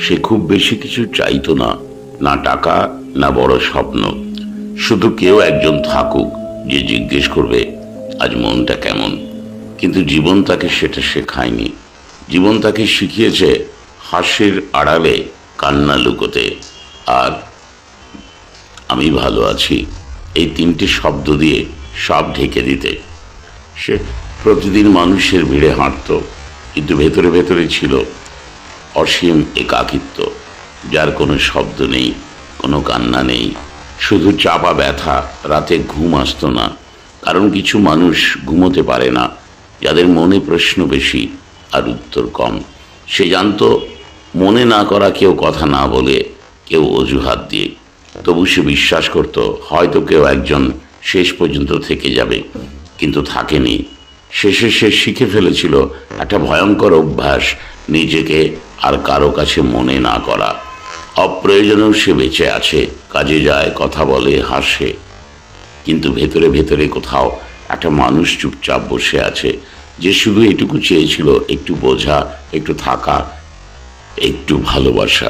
সে খুব বেশি কিছু চাইতো না, না টাকা না বড় স্বপ্ন, শুধু কেউ একজন থাকুক যে জিজ্ঞেস করবে আজ মনটা কেমন। কিন্তু জীবন তাকে সেটা শেখায়নি। জীবন তাকে শিখিয়েছে হাসির আড়ালে কান্না লুকোতে, আর আমি ভালো আছি এই তিনটে শব্দ দিয়ে সব ঢেকে দিতে। সে প্রতিদিন মানুষের ভিড়ে হাঁটত, কিন্তু ভেতরে ভেতরে ছিল অসীম একাকিত্ব, যার কোনো শব্দ নেই, কোনো কান্না নেই, শুধু চাপা ব্যথা। রাতে ঘুম আসতো না, কারণ কিছু মানুষ ঘুমোতে পারে না যাদের মনে প্রশ্ন বেশি আর উত্তর কম। সে জানতো মনে না করা কেউ কথা না বলে, কেউ অজুহাত দিয়ে, তবু সে বিশ্বাস করত হয়তো কেউ একজন শেষ পর্যন্ত থেকে যাবে, কিন্তু থাকেনি। শেষে সে শিখে ফেলেছিল একটা ভয়ঙ্কর অভ্যাস, নিজেকে আর কারো কাছে মনে না করা। অপ্রয়োজনেও সে বেঁচে আছে, কাজে যায়, কথা বলে, হাসে, কিন্তু ভেতরে ভেতরে কোথাও একটা মানুষ চুপচাপ বসে আছে, যে শুধু এটুকু চেয়েছিল একটু বোঝা, একটু থাকা, একটু ভালোবাসা।